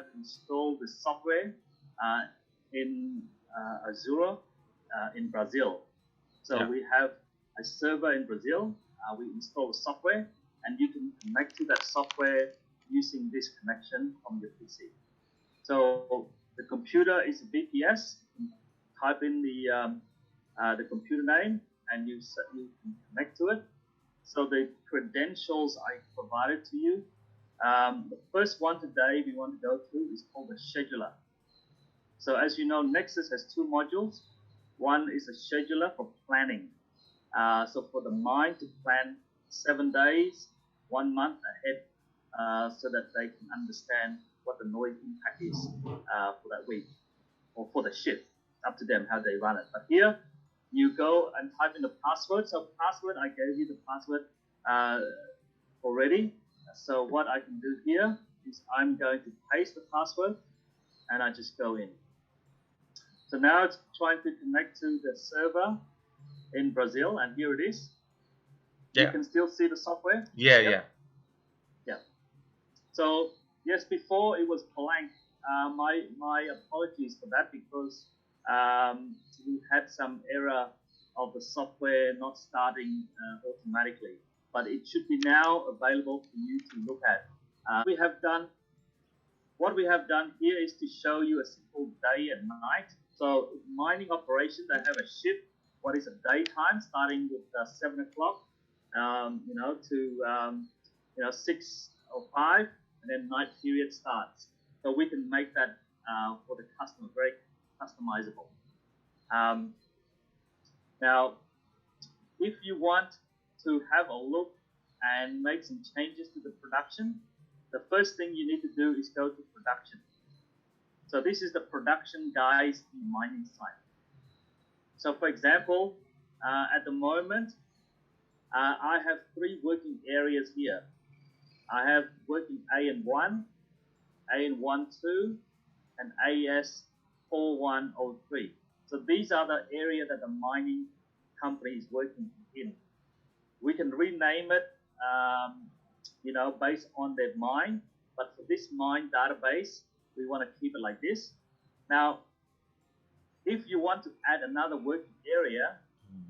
have installed the software in Azure in Brazil. So we have a server in Brazil. We install the software, and you can connect to that software using this connection from your PC. So the computer is a VPS. You can type in the computer name, and you can connect to it. So the credentials I provided to you. The first one today we want to go through is called the scheduler. So as you know, Nexus has two modules. One is a scheduler for planning. So for the mind to plan 7 days, 1 month ahead, so that they can understand what the noise impact is for that week or for the shift. Up to them how they run it. But here you go and type in the password. So password, I gave you the password already. So what I can do here is I'm going to paste the password and I just go in. So now it's trying to connect to the server in Brazil, and here it is. You can still see the software? Yeah. So yes, before it was blank. My apologies for that, because we had some error of the software not starting automatically. But it should be now available for you to look at. What we have done here is to show you a simple day and night. So mining operation, they have a shift. What is a daytime, starting with 7 o'clock, to 6 or 5, and then night period starts. So we can make that for the customer very customizable. Now, if you want to have a look and make some changes to the production, the first thing you need to do is go to production. So this is the production guys in mining site. So for example, at the moment, I have 3 working areas here. I have working AN1, AN12, and AS4103. So these are the area that the mining company is working in. We can rename it, based on their mine. But for this mine database, we want to keep it like this. Now, if you want to add another working area,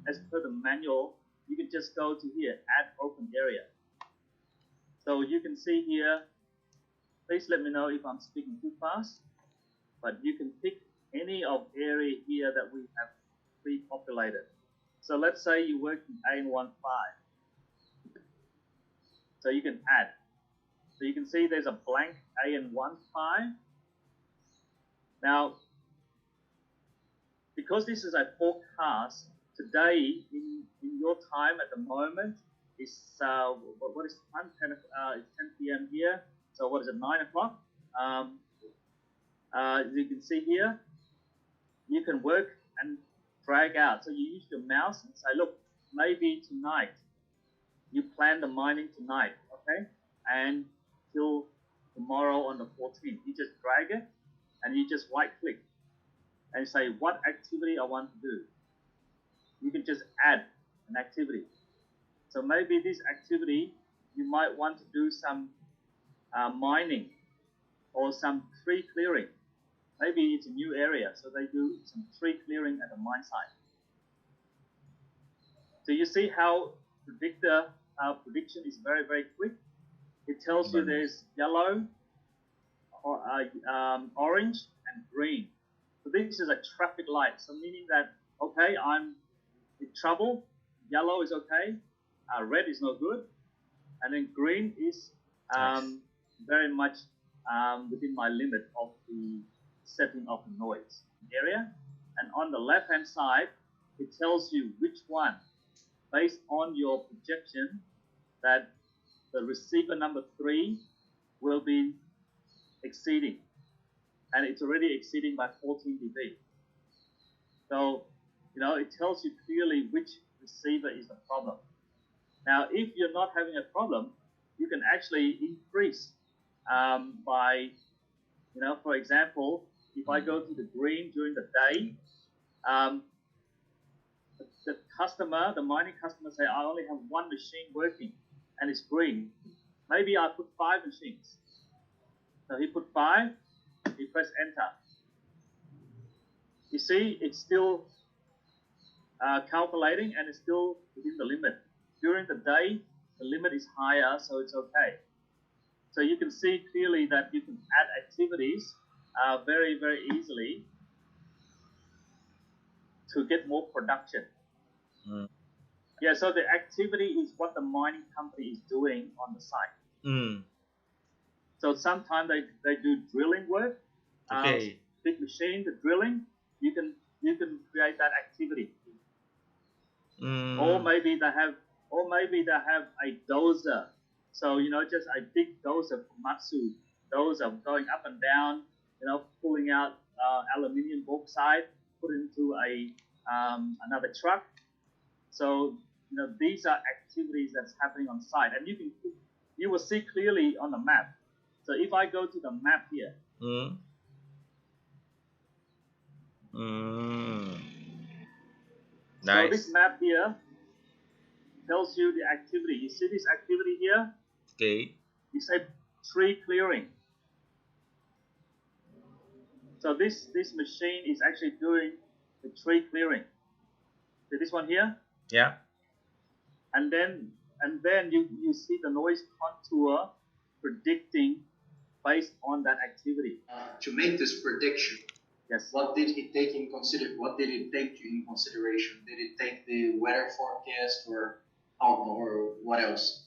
as per the manual, you can just go to here, add open area. So you can see here, please let me know if I'm speaking too fast, but you can pick any of area here that we have pre-populated. So let's say you work in AN15. So you can add. So you can see there's a blank AN15. Now, because this is a forecast, today in your time at the moment is what is time? It's 10 p.m. here. So what is it? 9 o'clock. As you can see here, you can work and drag out. So you use your mouse and say, look, maybe tonight. You plan the mining tonight, okay? And till tomorrow on the 14th, you just drag it and you just right click and say what activity I want to do. You can just add an activity. So maybe this activity, you might want to do some mining or some tree clearing. Maybe it's a new area, so they do some tree clearing at the mine site. So you see how prediction is very, very quick. It tells you there's yellow, orange, and green. So this is a traffic light. So meaning that, okay, I'm in trouble. Yellow is okay. Red is no good. And then green is very much within my limit of the setting of the noise area. And on the left-hand side, it tells you which one, based on your projection, that the receiver number 3 will be exceeding. And it's already exceeding by 14 dB. So, it tells you clearly which receiver is the problem. Now, if you're not having a problem, you can actually increase by, for example, if I go to the green during the day, the mining customer say, I only have 1 machine working and it's green. Maybe I put 5 machines. So he put 5, you press enter. You see, it's still calculating and it's still within the limit. During the day, the limit is higher, so it's okay. So you can see clearly that you can add activities very, very easily to get more production. Yeah, so the activity is what the mining company is doing on the site. So sometimes they do drilling work. Okay. Big machine, the drilling, you can create that activity. Or maybe they have a dozer. So just a big dozer, Komatsu dozer, going up and down, pulling out aluminium bauxite, put into another truck. So these are activities that's happening on site, and you will see clearly on the map. So if I go to the map here, Nice. So this map here tells you the activity. You see this activity here? Okay. You say tree clearing. So this machine is actually doing the tree clearing. See this one here? Yeah. And then you see the noise contour predicting based on that activity. To make this prediction, yes. What did it take in consideration? Did it take the weather forecast or what else?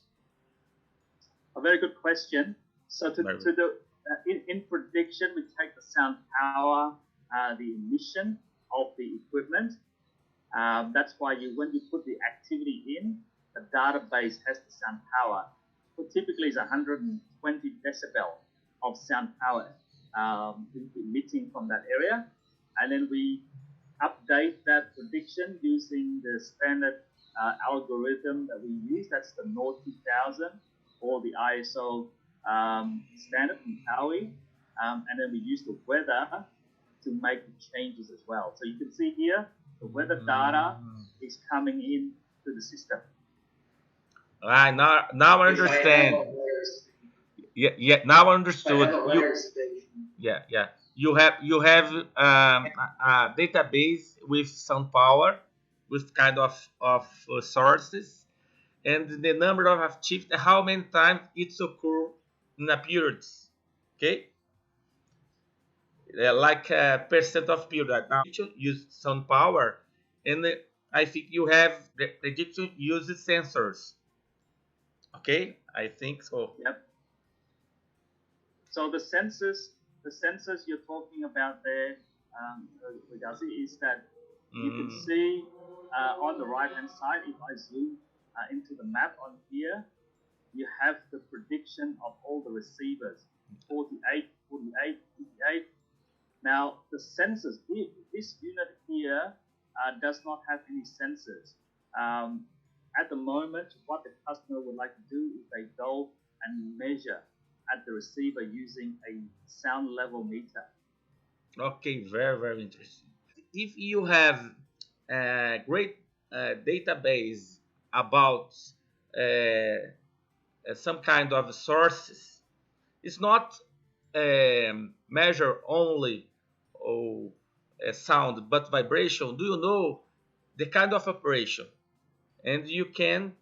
A very good question. So in prediction, we take the sound power, the emission of the equipment. That's why when you put the activity in, the database has the sound power. So typically it's 120 decibel of sound power emitting from that area. And then we update that prediction using the standard algorithm that we use. That's the NOR 2000 or the ISO standard from POWI. And then we use the weather to make the changes as well. So you can see here, the weather data is coming in to the system. Now I understand. Yeah. Now I understood. Yeah. You have a database with some power, with kind of sources, and the number of activities, how many times it's occur in a period. Okay. Like a percent of period. Now you use some power, and I think you have the prediction uses sensors. Okay, I think so. Yep. So the sensors you're talking about there, is that you can see on the right-hand side, if I zoom into the map on here, you have the prediction of all the receivers, 48, 48, 58. Now, the sensors, this unit here does not have any sensors. At the moment, what the customer would like to do is they go and measure at the receiver using a sound level meter. Okay, very, very interesting. If you have a great database about some kind of sources, it's not measure only sound but vibration. Do you know the kind of operation? And you can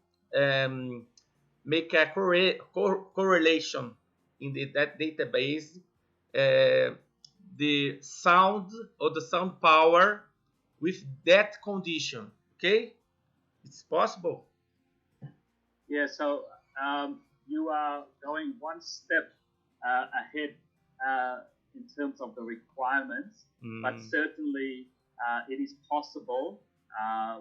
make a correlation in that database, the sound or the sound power with that condition. Okay, it's possible. Yeah, so you are going one step ahead in terms of the requirements, but certainly it is possible.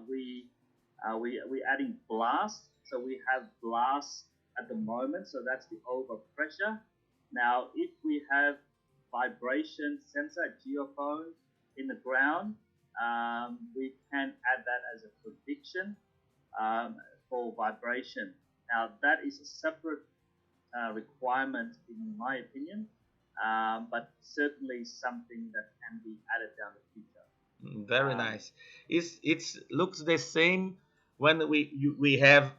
We're adding blast, so we have blast at the moment, so that's the overpressure. Now, if we have vibration sensor, geophone in the ground, we can add that as a prediction for vibration. Now, that is a separate requirement in my opinion, but certainly something that can be added down the future. Very nice. It looks the same when we have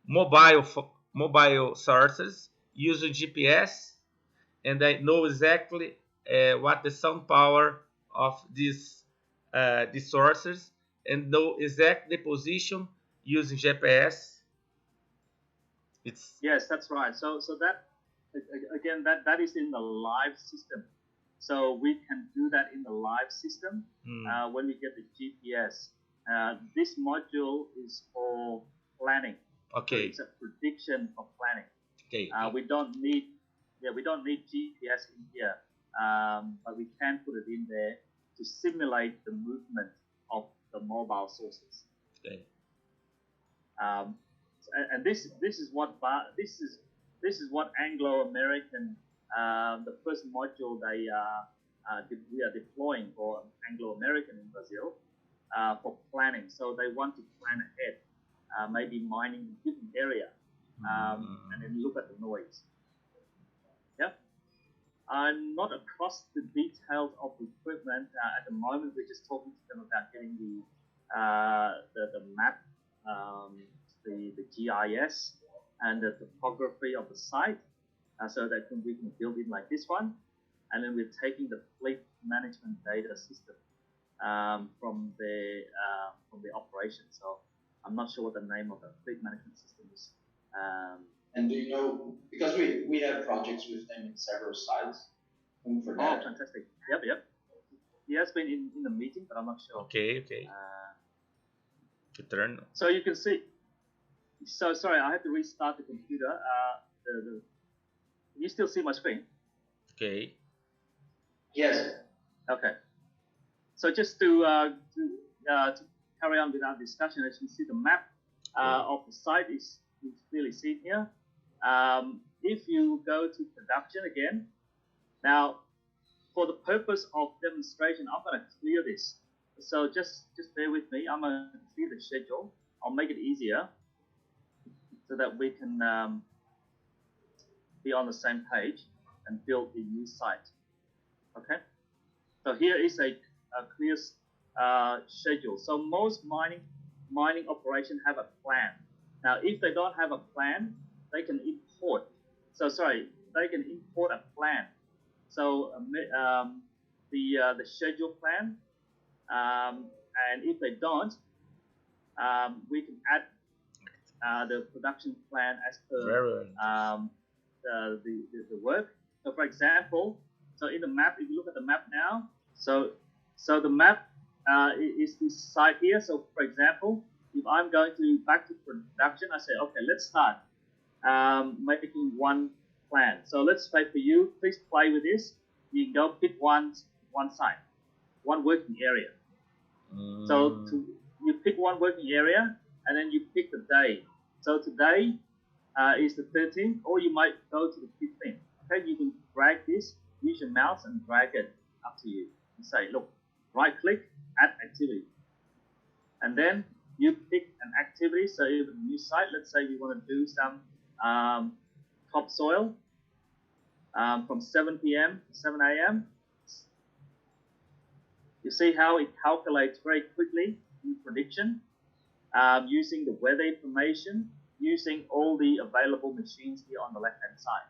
mobile sources using GPS, and I know exactly what the sound power of these sources, and know exactly the position using GPS. It's Yes, that's right. So that again, that is in the live system. So we can do that in the live system when we get the GPS. This module is for planning. okay. So it's a prediction of planning. Okay. We don't need GPS in here, but we can put it in there to simulate the movement of the mobile sources. Okay. And this is what Anglo-American the first module we are deploying for Anglo-American in Brazil for planning. So they want to plan ahead, maybe mining in a different area, and then look at the noise. Yeah. I'm not across the details of the equipment at the moment. We're just talking to them about getting the map, the GIS, and the topography of the site, so that we can build it like this one. And then we're taking the fleet management data system from the operation. So I'm not sure what the name of the fleet management system is. And do you know, because we have projects with them in several sites for that. Oh, fantastic. Yep. He has been in the meeting, but I'm not sure. Okay. Return. So you can see. So sorry, I had to restart the computer. You still see my screen? Okay. Yes. Okay. So just to carry on with our discussion, as you can see, the map of the site is clearly seen here. If you go to production again, now for the purpose of demonstration, I'm going to clear this. So just bear with me. I'm going to clear the schedule. I'll make it easier so that we can be on the same page and build the new site. Okay. So here is a clear schedule. So most mining operations have a plan. Now, if they don't have a plan, they can import. They can import a plan. So the schedule plan, and if they don't, we can add the production plan as per the work. So, for example, so in the map, if you look at the map now, so the map is this site here. So, for example, if I'm going back to production, I say, okay, let's start making one plan. So let's say for you, please play with this. You can go pick one site, one working area. So you pick one working area, and then you pick the day. So today is the 13th, or you might go to the 15th. Okay, you can drag this, use your mouse and drag it up to you. And say, look, right click, add activity. And then you pick an activity. So if a new site, let's say we want to do some topsoil from 7 p.m. to 7 a.m. You see how it calculates very quickly in prediction using the weather information, using all the available machines here on the left-hand side.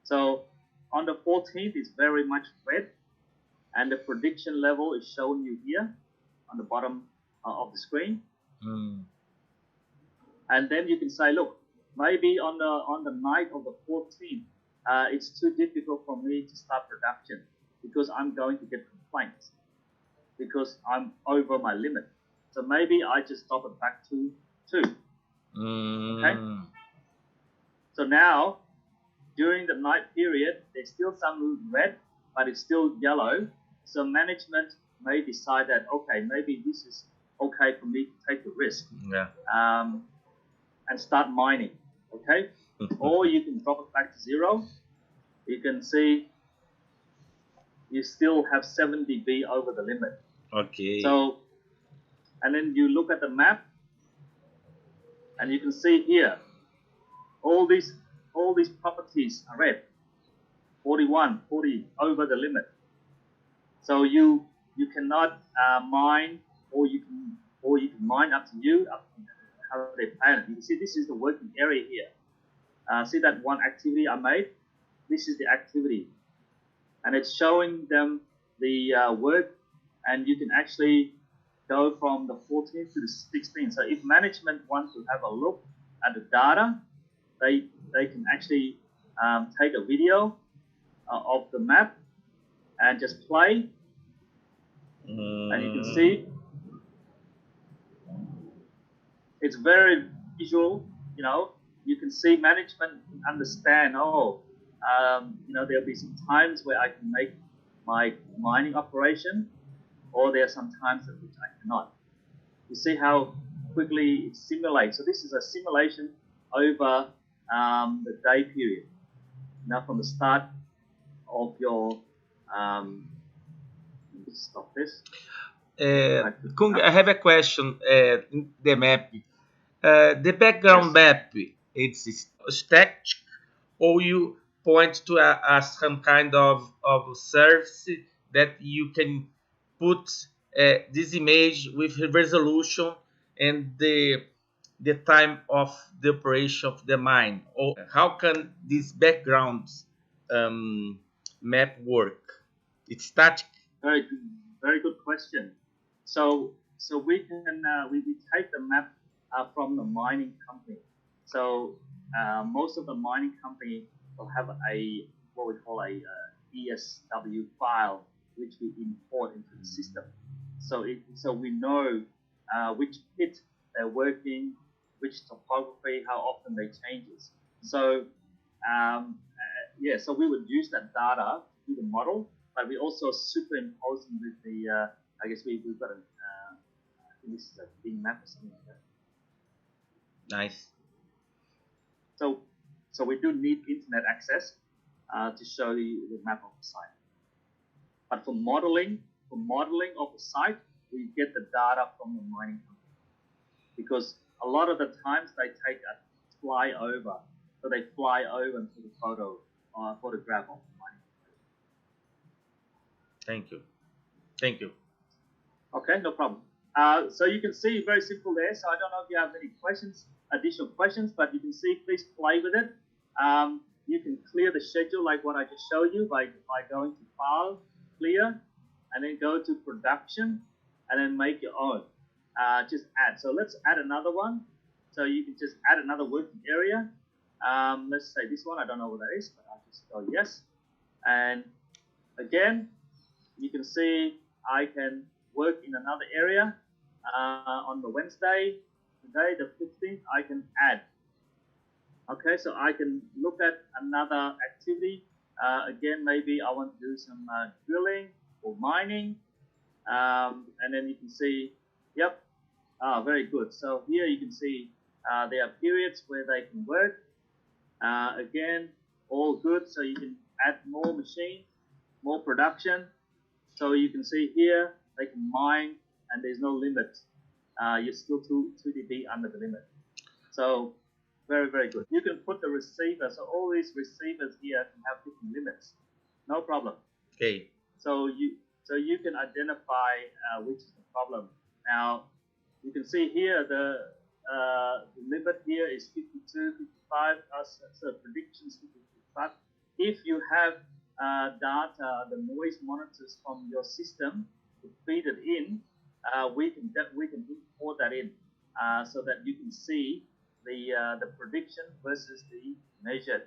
So on the 14th is very much red, and the prediction level is shown you here on the bottom of the screen. And then you can say, look, maybe on the night of the 14th, it's too difficult for me to start production because I'm going to get complaints because I'm over my limit. So maybe I just stop it back to 2. Okay. So now, during the night period, there's still some red, but it's still yellow. So management may decide that, okay, maybe this is okay for me to take the risk. And start mining. Okay. Or you can drop it back to 0. You can see you still have 7 dB over the limit. Okay. So, and then you look at the map, and you can see here, all these properties are red. 41, 40 over the limit. So you cannot mine, or you can mine up to you, up to how they plan it. You can see this is the working area here. See that one activity I made? this is the activity, and it's showing them the work, and you can actually go from the 14th to the 16th. So if management wants to have a look at the data, they can actually take a video of the map and just play, and you can see it's very visual. You know, you can see management understand. There'll be some times where I can make my mining operation, or there are some times at which I cannot. You see how quickly it simulates. So this is a simulation over the day period. Now from the start of your stop this. Kung, I have a question. The map, the background map, it's static, or you point to some kind of service that you can put this image with resolution and the time of the operation of the mine, or how can this background map work? It's static. Very good question. So we can we take the map from the mining company. So most of the mining company will have what we call a ESW file, which we import into the system. So we know which pit they're working, which topography, how often they change it. So so we would use that data to do the model, but we also superimpose them with the I guess we've got I think this is a big map or something like that. Nice. So we do need internet access to show the map of the site. But for modeling of the site, we get the data from the mining company, because a lot of the times they take a flyover, so they fly over into the photograph of the mining company. Thank you. Okay, no problem. So you can see very simple there. So I don't know if you have any additional questions, but you can see, please play with it. You can clear the schedule like what I just showed you by going to File, Clear, and then go to Production, and then make your own. Just add. So let's add another one. So you can just add another working area. Let's say this one. I don't know what that is, but I'll just go yes. And again, you can see I can work in another area. On the Wednesday, today the 15th, I can add. Okay, so I can look at another activity. Again, maybe I want to do some drilling or mining. And then you can see, yep, very good. So here you can see there are periods where they can work. Again, all good. So you can add more machine, more production. So you can see here, they can mine and there's no limit. You're still 2 dB under the limit. So very, very good. You can put the receiver. So all these receivers here can have different limits. No problem. Okay. So you can identify which is the problem. Now, you can see here the limit here is 52, 55. So predictions 55. If you have data, the noise monitors from your system to feed it in, we can import that in so that you can see the prediction versus the measured.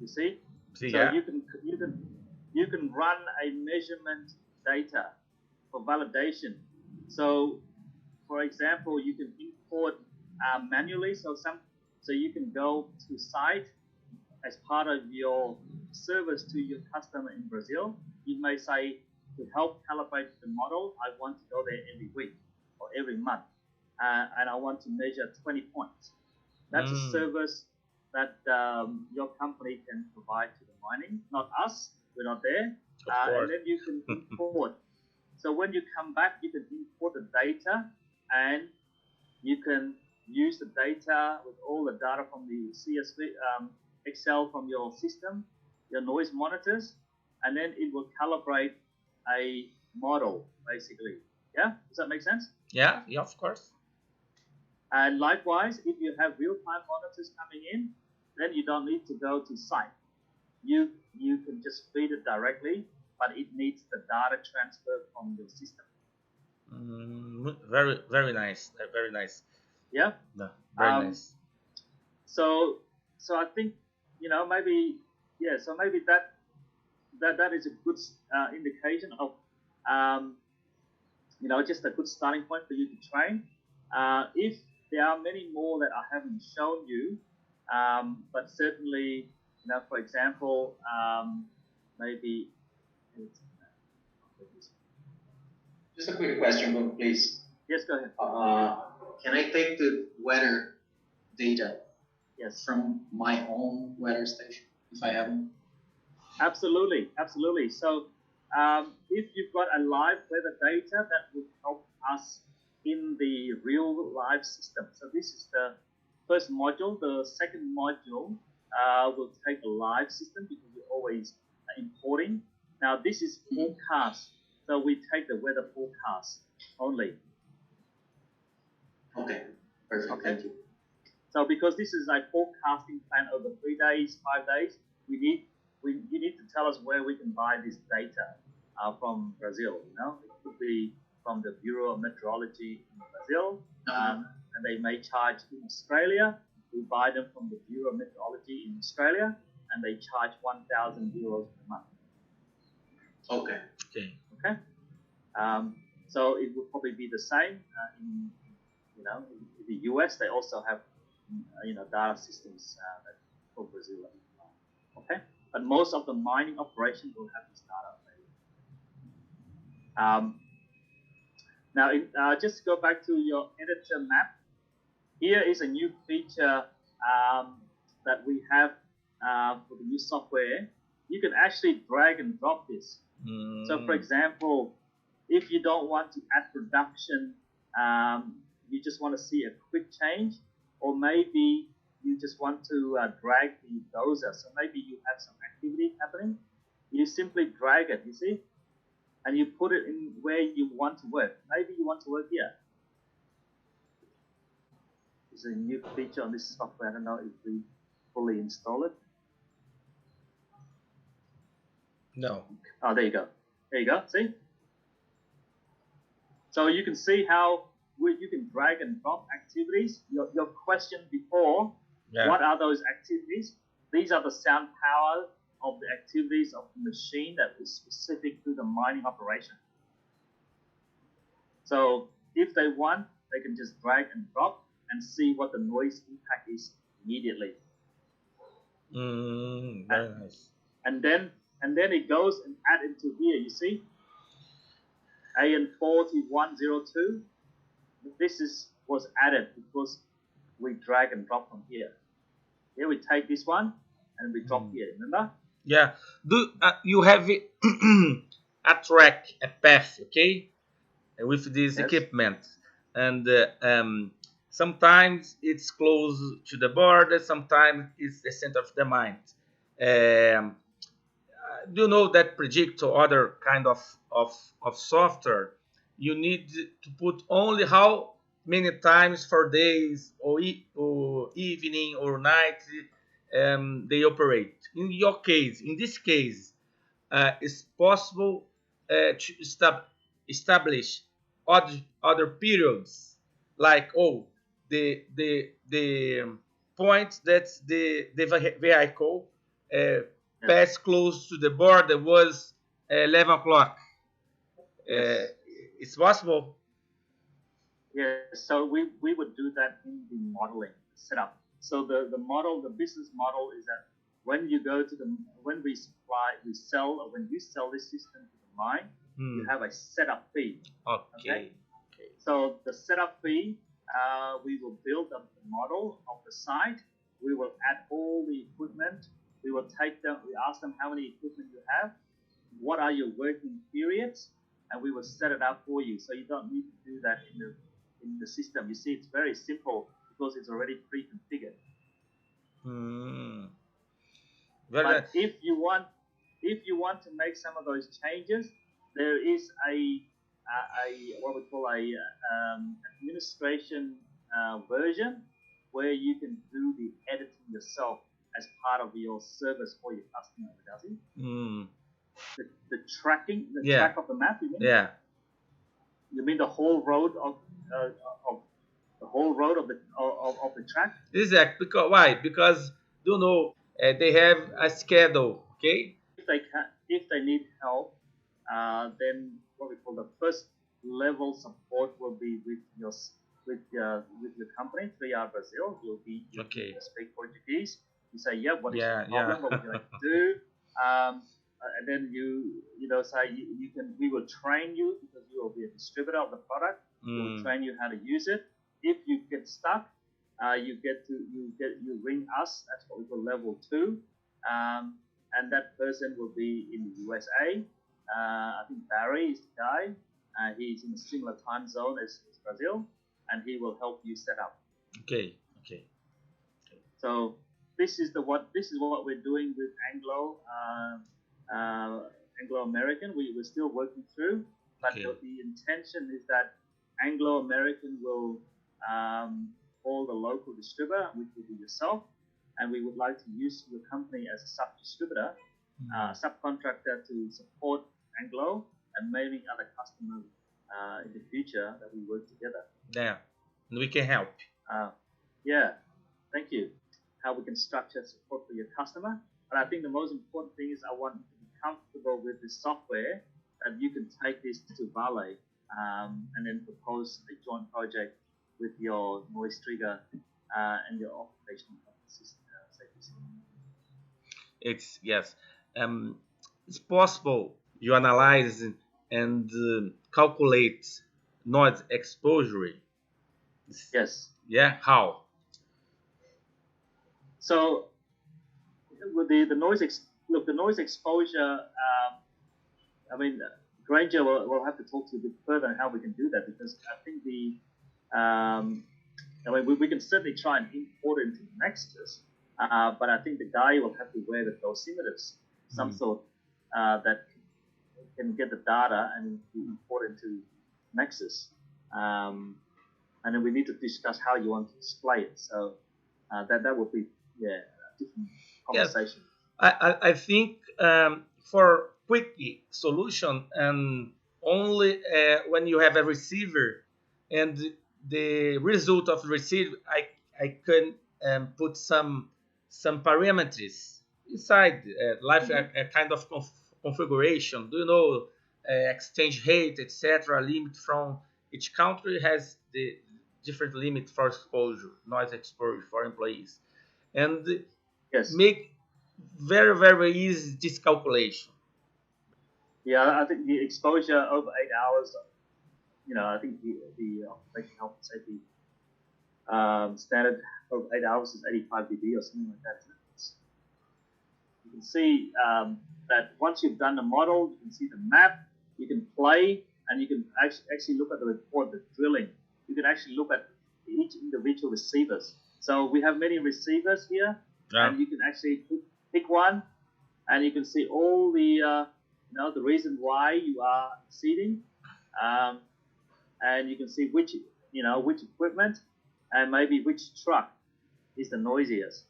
You see? So yeah. you can run a measurement data for validation. So, for example, you can import manually. So you can go to site as part of your service to your customer in Brazil. You may say, to help calibrate the model, I want to go there every week or every month, and I want to measure 20 points. That's a service that your company can provide to the mining, not us. We're not there. And then you can import. So when you come back, you can import the data, and you can use the data with all the data from the CSV, Excel from your system, your noise monitors, and then it will calibrate a model, basically. Yeah? Does that make sense? Yeah, of course. And likewise, if you have real-time monitors coming in, then you don't need to go to site. You can just feed it directly, but it needs the data transfer from your system. Very nice. Very nice. Yeah. No, very nice. So I think maybe So maybe that is a good indication of just a good starting point for you to train. If there are many more that I haven't shown you, but certainly, for example, maybe. Just a quick question, please. Yes, go ahead. Can I take the weather data from my own weather station if I have one? Absolutely. So if you've got a live weather data, that will help us in the real live system. So this is the first module. The second module will take a live system because we're always importing. Now this is forecast. So we take the weather forecast only. Okay, perfect. Okay. Thank you. So because this is a forecasting plan over 3 days, 5 days, you need to tell us where we can buy this data from Brazil. It could be from the Bureau of Meteorology in Brazil, and they may charge in Australia. We buy them from the Bureau of Meteorology in Australia, and they charge 1,000 euros per month. Okay. So it will probably be the same in the US. They also have data systems for Brazil. Okay, but most of the mining operations will have this data available. Now, just to go back to your editor map, here is a new feature that we have for the new software. You can actually drag and drop this. So, for example, if you don't want to add production, you just want to see a quick change, or maybe you just want to drag the dozer. So maybe you have some activity happening. You simply drag it, you see, and you put it in where you want to work. Maybe you want to work here. There's a new feature on this software. I don't know if we fully install it. No. Oh, there you go. See? So you can see how you can drag and drop activities. Your question before, what are those activities? These are the sound power of the activities of the machine that is specific to the mining operation. So if they want, they can just drag and drop and see what the noise impact is immediately. Very nice. And then it goes and add into here, you see? AN4102. This was added because we drag and drop from here. Here we take this one and we drop here, remember? Yeah. You have a track, a path, okay, with this equipment, and sometimes it's close to the border, sometimes it's the center of the mine. Do you know that Predict or other kind of software, you need to put only how many times for days or evening or night they operate. In this case, it's possible to establish other periods, like the point that the vehicle passed close to the border was 11 o'clock. It's possible. Yeah, so we would do that in the modeling setup. So the business model is that when you go to when you sell this system to the mine, you have a setup fee. Okay. So the setup fee, we will build up the model of the site. We will add all the equipment. We will take them. We ask them how many equipment you have, what are your working periods, and we will set it up for you. So you don't need to do that in the system. You see, it's very simple because it's already pre-configured. But if you want to make some of those changes, there is a what we call a administration version where you can do the editing yourself as part of your service for your customer, Brasil. Mm. The tracking, Yeah. track of the map, you mean? Yeah. You mean the whole road of the whole road of the track? Exactly. Because why? Because you know they have a schedule. Okay. If they need help, then what we call the first level support will be with your company, 3R Brazil. You'll speak Portuguese. You say, yeah, what is the problem? What would you like to do? And then say we will train you because you will be a distributor of the product. We'll train you how to use it. If you get stuck, you ring us. That's what we call level 2. And that person will be in the USA. I think Barry is the guy. He's in a similar time zone as Brazil, and he will help you set up. Okay. So this is what we're doing with Anglo American. We're still working through, but the intention is that Anglo American will call the local distributor, which will be yourself, and we would like to use your company as a sub-distributor, subcontractor to support Anglo and maybe other customers in the future that we work together. Yeah, and we can help. Yeah, thank you. How we can structure support for your customer. But I think the most important thing is I want you to be comfortable with the software that you can take this to Vale and then propose a joint project with your noise trigger and your occupational safety system. It's possible you analyze and calculate noise exposure. Yes. Yeah. How? So with the noise the noise exposure. I mean, Granger will have to talk to you a bit further on how we can do that, because I think we can certainly try and import it into Nexus, but I think the guy will have to wear the dosimeters, some sort that can get the data and import it into Nexus. And then we need to discuss how you want to display it. So that will be a different conversation. Yes. I think for quick solution, and only when you have a receiver and the result of the receiver, I can put some parameters inside a kind of configuration. Do you know exchange rate, etc. Limit from each country has the different limit for exposure, noise exposure for employees, and make very, very easy this calculation. Yeah, I think the exposure over 8 hours, I think the occupational health and safety standard of 8 hours is 85 dB or something like that. You can see that once you've done the model, you can see the map, you can play, and you can actually look at the report, the drilling. You can actually look at each individual receivers. So we have many receivers here, and you can actually pick one, and you can see all the the reason why you are exceeding, and you can see which equipment and maybe which truck is the noisiest.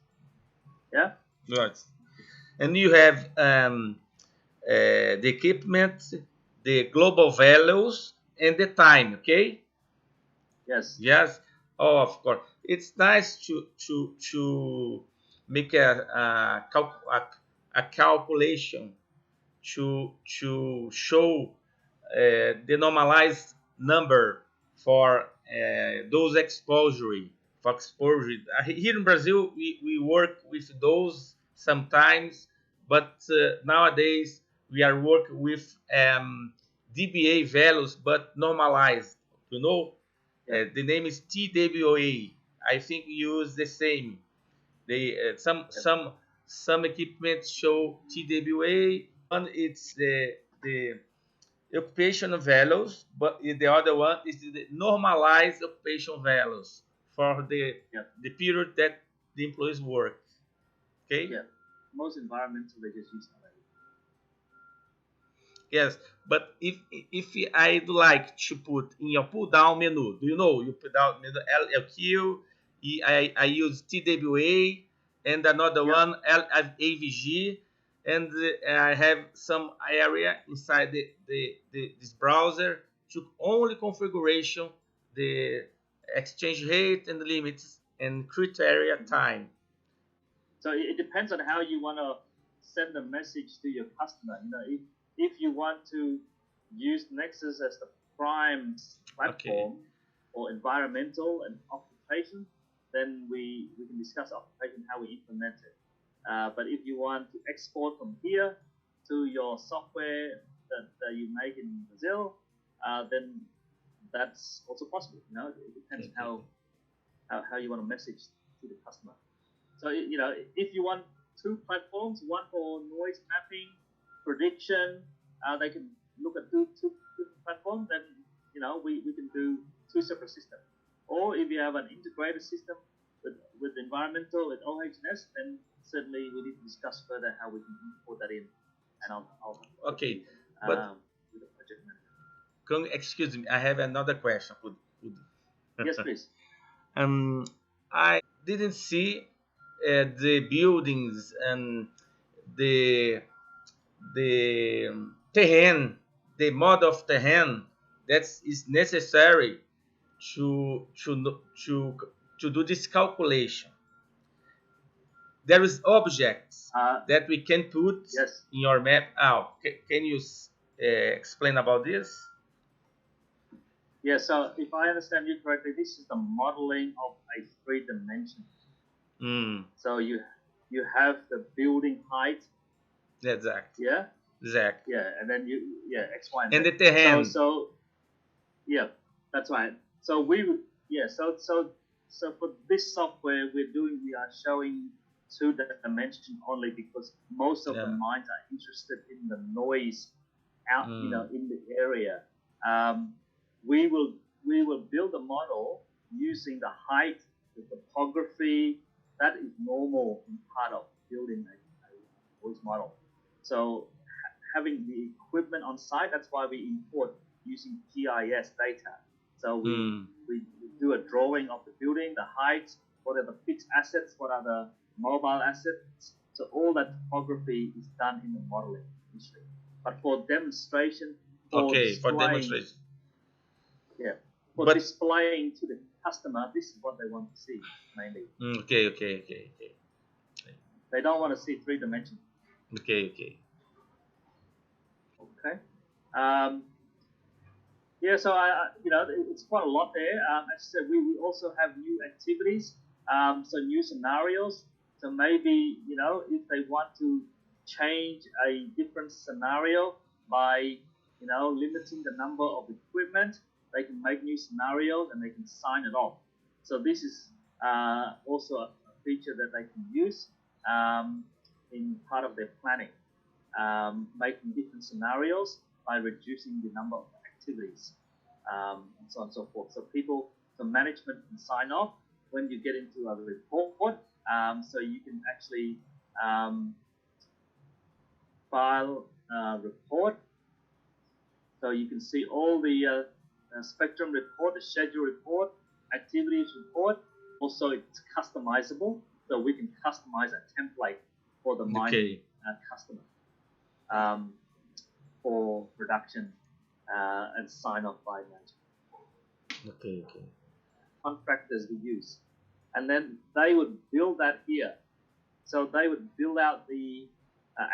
Yeah. Right. And you have the equipment, the global values, and the time. Okay. Yes. Yes. Oh, of course. It's nice to make a calculation to show the normalized number for those exposure. Here in Brazil, we work with those sometimes, but nowadays we are working with dBA values, but normalized. The name is TWA. I think we use the same. They some equipment show TWA. One it's the occupational values, but the other one is the normalized occupational values for the period that the employees work. Okay. Yeah. Most environmental they just use that. Yes, but if I'd like to put in your pull-down menu, do you know you put down menu LQ? I use TWA, and another one AVG, and I have some area inside this browser to only configuration the exchange rate and limits and criteria time. So it depends on how you want to send a message to your customer. You know, if you want to use Nexus as the prime platform or environmental and occupation, then we can discuss occupation, how we implement it. But if you want to export from here to your software that you make in Brazil, then that's also possible. You know, it depends on how you want to message to the customer. So, you know, if you want two platforms, one for noise mapping, prediction, they can look at two different platforms, then, you know, we can do two separate systems. Or if you have an integrated system with environmental, with OHS, then certainly we need to discuss further how we can import that in. And I'll okay. But with the project manager. Excuse me, I have another question. Yes, please. I didn't see the buildings and the terrain, the mode of terrain that is necessary to do this calculation. There is objects that we can put in your map. Can you explain about this? Yeah, so if I understand you correctly, this is the modeling of a 3-dimension. So you have the building height. Exactly. Yeah. Exactly. Yeah, and then X, Y, and the terrain. So yeah, that's right. So we would so for this software we are showing 2-dimension only because most of the minds are interested in the noise out, you know, in the area. We will build a model using the height, the topography. That is normal in part of building a voice model. So having the equipment on site, that's why we import using GIS data. So we do a drawing of the building, the height, what are the fixed assets, what are the mobile assets. So all that topography is done in the modeling initially. But for demonstration, for demonstration. Yeah. For displaying to the customer, this is what they want to see mainly. Okay. They don't want to see 3 dimensions. Okay. Yeah, so you know, it's quite a lot there. As I said, we also have new activities, so new scenarios. So maybe, you know, if they want to change a different scenario by, you know, limiting the number of equipment, they can make new scenarios and they can sign it off. So this is also a feature that they can use in part of their planning, making different scenarios by reducing the number of activities, and so on and so forth. So management can sign off when you get into a report. So you can actually file a report. So you can see all the spectrum report, the schedule report, activities report. Also, it's customizable, so we can customize a template for the mining customer for production and sign off by management. Okay. Contractors we use, and then they would build that here. So they would build out the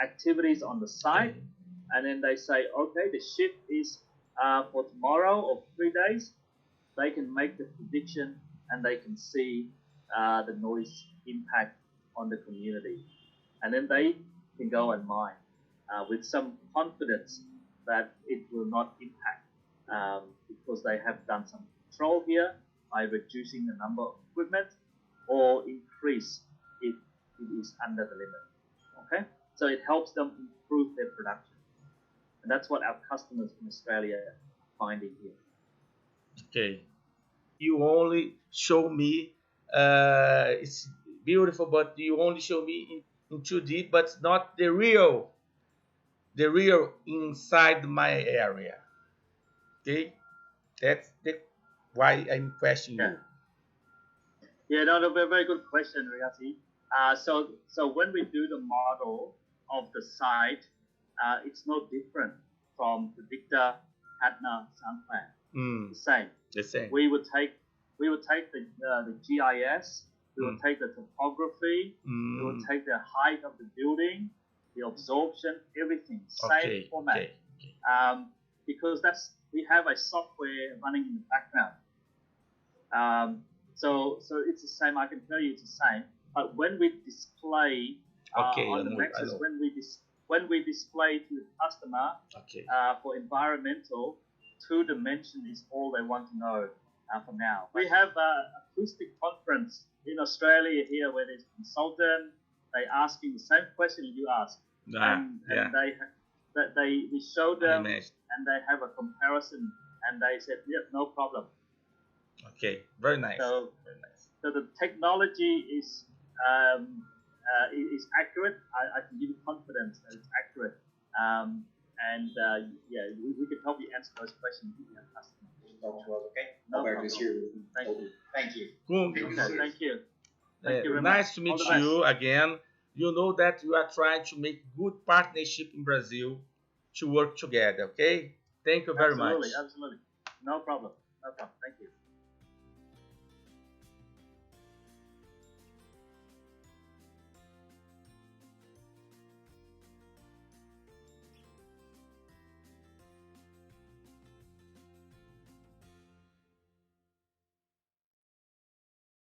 activities on the site, and then they say, okay, the shift is for tomorrow or 3 days. They can make the prediction and they can see the noise impact on the community, and then they can go and mine with some confidence that it will not impact because they have done some control here by reducing the number of equipment or increase if it is under the limit. Okay, so it helps them improve their production, and that's what our customers in Australia are finding here. Okay, you only show me it's beautiful, but you only show me in 2D, but not the real inside my area. Okay, that's why I'm questioning you. Yeah, no, very good question, Riyati. So when we do the model of the site, it's no different from predictor, partner, sound plan. The same. The same. We would take the GIS. We would take the topography. We would take the height of the building, the absorption, everything. Same format. Okay. Because we have a software running in the background. So it's the same. I can tell you it's the same. But when we display on the Nexus, when we display to the customer for environmental, 2 dimension is all they want to know for now. We have an acoustic conference in Australia here where there's a consultant. They asking the same question you ask, and they show them and they have a comparison, and they said, "Yep, no problem." Okay, very nice. So the technology is accurate. I can give you confidence that it's accurate. We can help you answer those questions with your customer. Okay. No problem. Thank you. Cool. Thank you. Thank you very nice much. to meet you again. You know that we are trying to make good partnership in Brazil to work together. Okay. Thank you very much. Absolutely. No problem. Thank you.